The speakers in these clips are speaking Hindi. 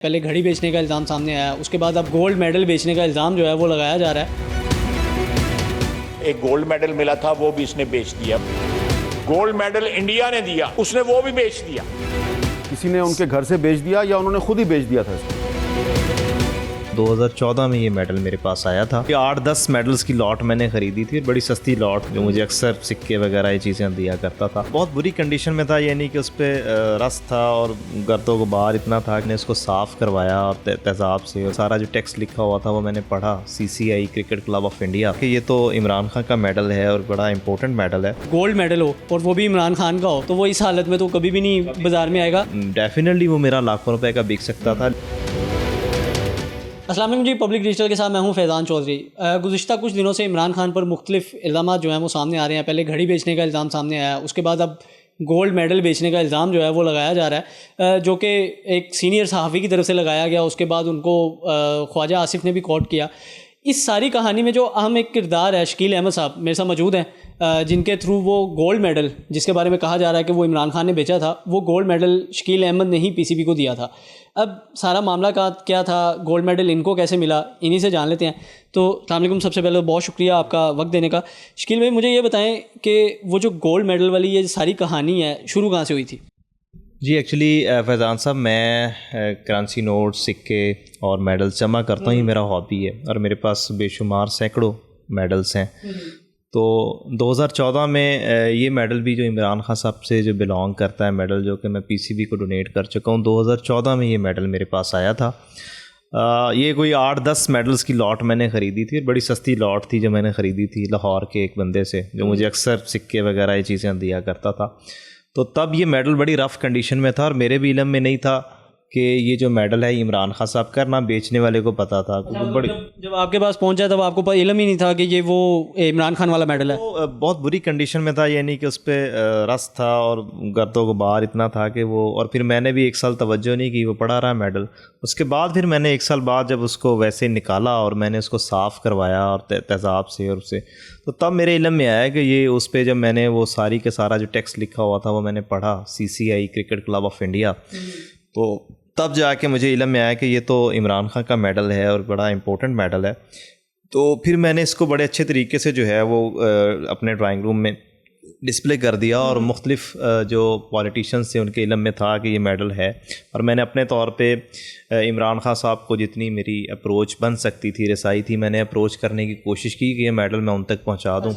पहले घड़ी बेचने का इल्ज़ाम सामने आया, उसके बाद अब गोल्ड मेडल बेचने का इल्ज़ाम जो है वो लगाया जा रहा है। एक गोल्ड मेडल मिला था वो भी इसने बेच दिया। गोल्ड मेडल इंडिया ने दिया, उसने वो भी बेच दिया। किसी ने उनके घर से बेच दिया या उन्होंने खुद ही बेच दिया था इसको? 2014 में ये मेडल मेरे पास आया था। ये 8-10 मेडल्स की लॉट मैंने ख़रीदी थी, बड़ी सस्ती लॉट जो मुझे अक्सर सिक्के वगैरह ये चीज़ें दिया करता था। बहुत बुरी कंडीशन में था, ये नहीं कि उस पर रस था और गर्दो गुबार इतना था कि मैंने इसको साफ़ करवाया और तेज़ाब से, और सारा जो टेक्स्ट लिखा हुआ था वो मैंने पढ़ा, CCI cricket club of India कि ये तो इमरान खान का मेडल है और बड़ा इंपॉर्टेंट मेडल है। गोल्ड मेडल हो और वो भी इमरान खान का हो तो वो इस हालत में तो कभी भी नहीं बाज़ार में आएगा। डेफिनेटली वो मेरा लाखों रुपए का बिक सकता था। अस्सलाम वालेकुम जी, पब्लिक डिजिटल के साथ मैं हूं फैज़ान चौधरी। गुज़िश्ता कुछ दिनों से इमरान खान पर मुख्तलिफ इल्ज़ाम जो हैं वो सामने आ रहे हैं। पहले घड़ी बेचने का इल्ज़ाम सामने आया, उसके बाद अब गोल्ड मेडल बेचने का इल्ज़ाम जो है वो लगाया जा रहा है, जो कि एक सीनियर सहाफ़ी की तरफ से लगाया गया। उसके बाद उनको ख्वाजा आसिफ ने भी कोट किया। इस सारी कहानी में जो अहम एक किरदार है, शकील अहमद साहब मेरे साथ मौजूद हैं, जिनके थ्रू वो गोल्ड मेडल, जिसके बारे में कहा जा रहा है कि वो इमरान खान ने बेचा था, वो गोल्ड मेडल शकील अहमद ने ही PCB को दिया था। अब सारा मामला का क्या था, गोल्ड मेडल इनको कैसे मिला, इन्हीं से जान लेते हैं। तो अस्सलाम वालेकुम, सबसे पहले बहुत शुक्रिया आपका वक्त देने का। शकील भाई, मुझे ये बताएं कि वो जो गोल्ड मेडल वाली ये सारी कहानी है, शुरू कहाँ से हुई थी? जी एक्चुअली फैज़ान साहब, मैं करेंसी नोट, सिक्के और मेडल्स जमा करता हूँ, मेरा हॉबी है और मेरे पास बेशुमार सैकड़ों मेडल्स हैं। तो 2014 में ये मेडल भी जो इमरान खान साहब से जो बिलोंग करता है, मेडल जो कि मैं PCB को डोनेट कर चुका हूँ, 2014 में ये मेडल मेरे पास आया था। ये कोई 8-10 मेडल्स की लॉट मैंने ख़रीदी थी, बड़ी सस्ती लॉट थी जो मैंने ख़रीदी थी लाहौर के एक बंदे से, जो मुझे अक्सर सिक्के वगैरह ये चीज़ें दिया करता था। तो तब ये मेडल बड़ी रफ़ कंडीशन में था और मेरे भी इल्म में नहीं था कि ये जो मेडल है इमरान खान साहब का, ना बेचने वाले को पता था। बड़ी जब आपके पास पहुंचा तब आपको इल्म ही नहीं था कि ये वो इमरान खान वाला मेडल है? तो बहुत बुरी कंडीशन में था, ये नहीं कि उस पर रस था और गर्दो गुबार इतना था कि वो, और फिर मैंने भी 1 साल तवज्जो नहीं की, वो पड़ा रहा मेडल। उसके बाद फिर मैंने 1 साल बाद जब उसको वैसे निकाला और मैंने उसको साफ़ करवाया और तेज़ाब से और उससे, तो तब मेरे इल्म में आया कि ये उस पर जब मैंने वो सारी के सारा जो टेक्स्ट लिखा हुआ था वो मैंने पढ़ा, CCI cricket club of India, तो तब जाके मुझे इल्म में आया कि ये तो इमरान खान का मेडल है और बड़ा इंपॉर्टेंट मेडल है। तो फिर मैंने इसको बड़े अच्छे तरीके से जो है वो अपने ड्राइंग रूम में डिस्प्ले कर दिया और मुख्तलिफ जो पॉलिटिशियंस थे उनके इल्म में था कि ये मेडल है, और मैंने अपने तौर पे इमरान खान साहब को जितनी मेरी अप्रोच बन सकती थी, रसाई थी, मैंने अप्रोच करने की कोशिश की कि ये मेडल मैं उन तक पहुंचा दूं।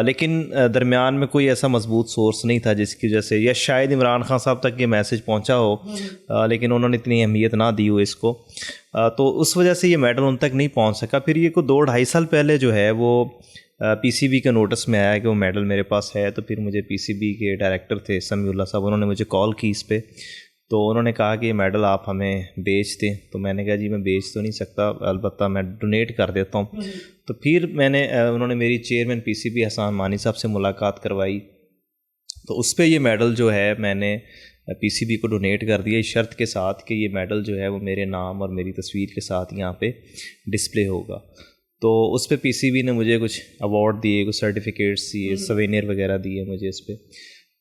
लेकिन दरमियान में कोई ऐसा मजबूत सोर्स नहीं था जिसकी वजह से, या शायद इमरान खान साहब तक ये मैसेज पहुंचा हो, लेकिन उन्होंने इतनी अहमियत ना दी हो इसको, तो उस वजह से ये मेडल उन तक नहीं पहुंच सका। फिर ये को 2-2.5 साल पहले जो है वो PCB के नोटिस में आया कि वो मेडल मेरे पास है। तो फिर मुझे PCB के डायरेक्टर थे समीउल्लाह साहब, उन्होंने मुझे कॉल की इस पर, तो उन्होंने कहा कि ये मेडल आप हमें बेच दें। तो मैंने कहा जी मैं बेच तो नहीं सकता, अलबत्ता मैं डोनेट कर देता हूँ। तो फिर उन्होंने मेरी चेयरमैन PCB हसन मानी साहब से मुलाकात करवाई, तो उस पर ये मेडल जो है मैंने PCB को डोनेट कर दिया, इस शर्त के साथ कि ये मेडल जो है वो मेरे नाम और मेरी तस्वीर के साथ यहाँ पे डिस्प्ले होगा। तो उस पर PCB ने मुझे कुछ अवार्ड दिए, कुछ सर्टिफिकेट्स दिए, सवेनियर वगैरह दिए मुझे इस पर।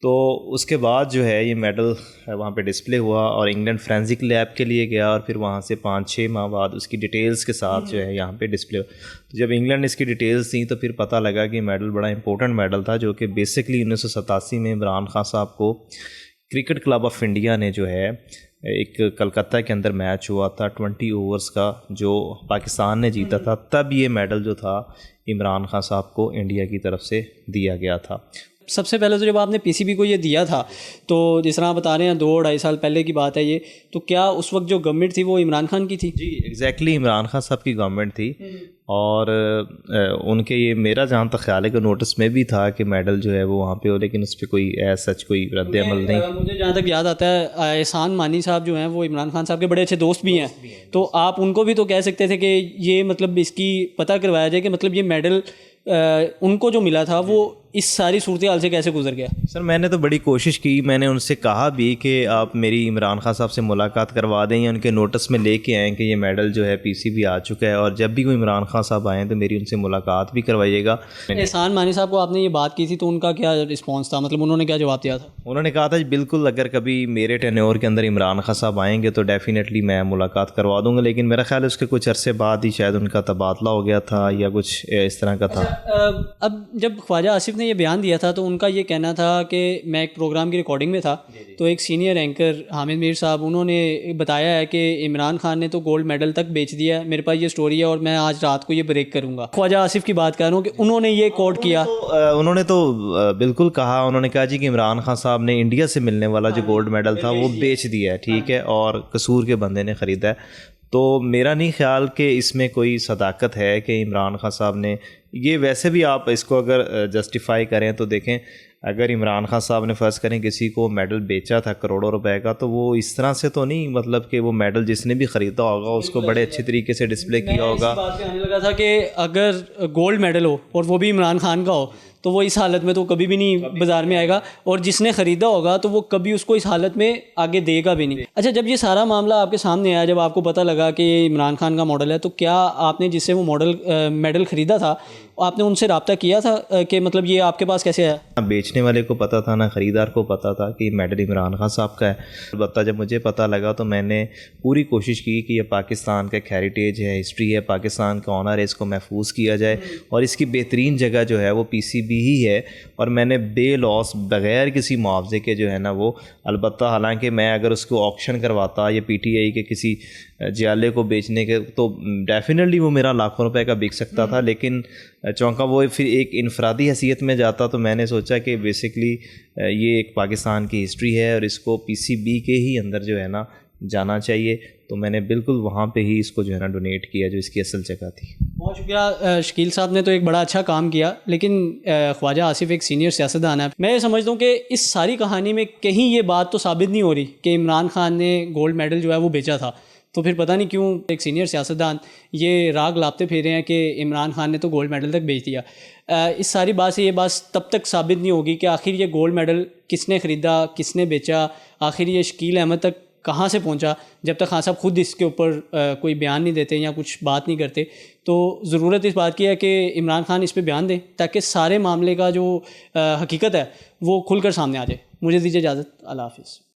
तो उसके बाद जो है ये मेडल वहाँ पे डिस्प्ले हुआ और इंग्लैंड फोरेंसिक लैब के लिए गया, और फिर वहाँ से 5-6 माह बाद उसकी डिटेल्स के साथ जो है यहाँ पे डिस्प्ले। तो जब इंग्लैंड इसकी डिटेल्स दी तो फिर पता लगा कि मेडल बड़ा इंपॉर्टेंट मेडल था, जो कि बेसिकली 1987 में इमरान खान साहब को क्रिकेट क्लब ऑफ इंडिया ने जो है एक कलकत्ता के अंदर मैच हुआ था 20 ओवर्स का, जो पाकिस्तान ने जीता था, तब ये मेडल जो था इमरान खान साहब को इंडिया की तरफ से दिया गया था। सबसे पहले तो जब आपने PCB को ये दिया था, तो जिस तरह आप बता रहे हैं 2-2.5 साल पहले की बात है ये, तो क्या उस वक्त जो गवर्नमेंट थी वो इमरान खान की थी? जी एग्जैक्टली इमरान खान साहब की गवर्नमेंट थी, और उनके ये मेरा जहाँ तक ख्याल है कि नोटिस में भी था कि मेडल जो है वो वहाँ पे हो, लेकिन उस पर कोई सच कोई रद्द अमल नहीं। मुझे जहाँ तक याद आता है, एहसान मानी साहब जो हैं वो इमरान खान साहब के बड़े अच्छे दोस्त भी हैं, तो आप उनको भी तो कह सकते थे कि ये मतलब इसकी पता करवाया जाए कि मतलब ये मेडल उनको जो मिला था वो इस सारी सूरत हाल से कैसे गुजर गया? सर मैंने तो बड़ी कोशिश की, मैंने उनसे कहा भी कि आप मेरी इमरान खान साहब से मुलाकात करवा दें या उनके नोटिस में लेके आएँ कि ये मेडल जो है पीसीबी आ चुका है, और जब भी कोई इमरान खान साहब आएँ तो मेरी उनसे मुलाकात भी करवाइएगा। एहसान मानी साहब को आपने ये बात की थी तो उनका क्या रिस्पॉन्स था, मतलब उन्होंने क्या जवाब दिया था? उन्होंने कहा था जी बिल्कुल, अगर कभी मेरे टेन्योर के अंदर इमरान खान साहब आएंगे तो डेफिनेटली मैं मुलाकात करवा दूंगा, लेकिन मेरा ख्याल है उसके कुछ अरसे बाद ही शायद उनका तबादला हो गया था या कुछ इस तरह का था। अब जब ख्वाजा आसिफ ने ये बयान दिया था तो उनका ये कहना था कि मैं एक प्रोग्राम की रिकॉर्डिंग में था, तो एक सीनियर एंकर हामिद मीर साहब उन्होंने बताया है कि इमरान खान ने तो गोल्ड मेडल तक बेच दिया है, मेरे पास ये स्टोरी है और मैं आज रात को ये ब्रेक करूँगा। ख्वाजा आसिफ की बात कर रहा हूँ कि उन्होंने ये कोट किया। उन्होंने तो बिल्कुल कहा, उन्होंने कहा जी कि इमरान खान साहब ने इंडिया से मिलने वाला जो गोल्ड मेडल था वो बेच दिया है, ठीक है, और कसूर के बंदे ने ख़रीदा है। तो मेरा नहीं ख्याल कि इसमें कोई सदाकत है कि इमरान खान साहब ने ये, वैसे भी आप इसको अगर जस्टिफाई करें तो देखें, अगर इमरान खान साहब ने फ़र्ज़ करें किसी को मेडल बेचा था करोड़ों रुपए का, तो वो इस तरह से तो नहीं, मतलब कि वो मेडल जिसने भी ख़रीदा होगा उसको बड़े अच्छे तरीके से डिस्प्ले किया होगा। इसी बात पे आने लगा था कि अगर गोल्ड मेडल हो और वो भी इमरान खान का हो तो वो इस हालत में तो कभी भी नहीं बाज़ार में आएगा, और जिसने ख़रीदा होगा तो वो कभी उसको इस हालत में आगे देगा भी नहीं। अच्छा, जब ये सारा मामला आपके सामने आया, जब आपको पता लगा कि ये इमरान खान का मॉडल है, तो क्या आपने जिससे वो मेडल ख़रीदा था आपने उनसे रब्ता किया था कि मतलब ये आपके पास कैसे आया? ना बेचने वाले को पता था ना ख़रीदार को पता था कि मेडल इमरान खान साहब का है। अलबत्ता जब मुझे पता लगा तो मैंने पूरी कोशिश की कि ये पाकिस्तान का एक हेरिटेज है, हिस्ट्री है, पाकिस्तान का ऑनर है, इसको महफूज किया जाए, और इसकी बेहतरीन जगह जो है वो पीसीबी ही है। और मैंने बे लॉस बग़ैर किसी मुआवजे के जो है ना वो, अलबत्ता हालांकि मैं अगर उसको ऑक्शन करवाता या पीटीआई के किसी जियाले को बेचने के तो डेफिनेटली वो मेरा लाखों रुपए का बिक सकता था, लेकिन चौंका वो फिर एक इनफरादी हैसियत में जाता। तो मैंने सोचा कि बेसिकली ये एक पाकिस्तान की हिस्ट्री है और इसको पीसीबी के ही अंदर जो है ना जाना चाहिए, तो मैंने बिल्कुल वहाँ पे ही इसको जो है ना डोनेट किया जो इसकी असल जगह थी। बहुत शुक्रिया। शकील साहब ने तो एक बड़ा अच्छा काम किया, लेकिन ख्वाजा आसिफ एक सीनियर सियासतदान है। मैं ये समझता हूँ कि इस सारी कहानी में कहीं ये बात तो साबित नहीं हो रही कि इमरान खान ने गोल्ड मेडल जो है वो बेचा था, तो फिर पता नहीं क्यों एक सीनियर सियासतदान ये राग लापते फिर रहे हैं कि इमरान खान ने तो गोल्ड मेडल तक बेच दिया। इस सारी बात से ये बात तब तक साबित नहीं होगी कि आखिर ये गोल्ड मेडल किसने ख़रीदा, किसने बेचा, आखिर ये शकील अहमद तक कहाँ से पहुँचा, जब तक खान साहब खुद इसके ऊपर कोई बयान नहीं देते या कुछ बात नहीं करते। तो ज़रूरत इस बात की है कि इमरान खान इस पर बयान दें ताकि सारे मामले का जो हकीकत है वो खुलकर सामने आ जाए। मुझे दीजिए इजाज़त, अल्लाह हाफ़िज़।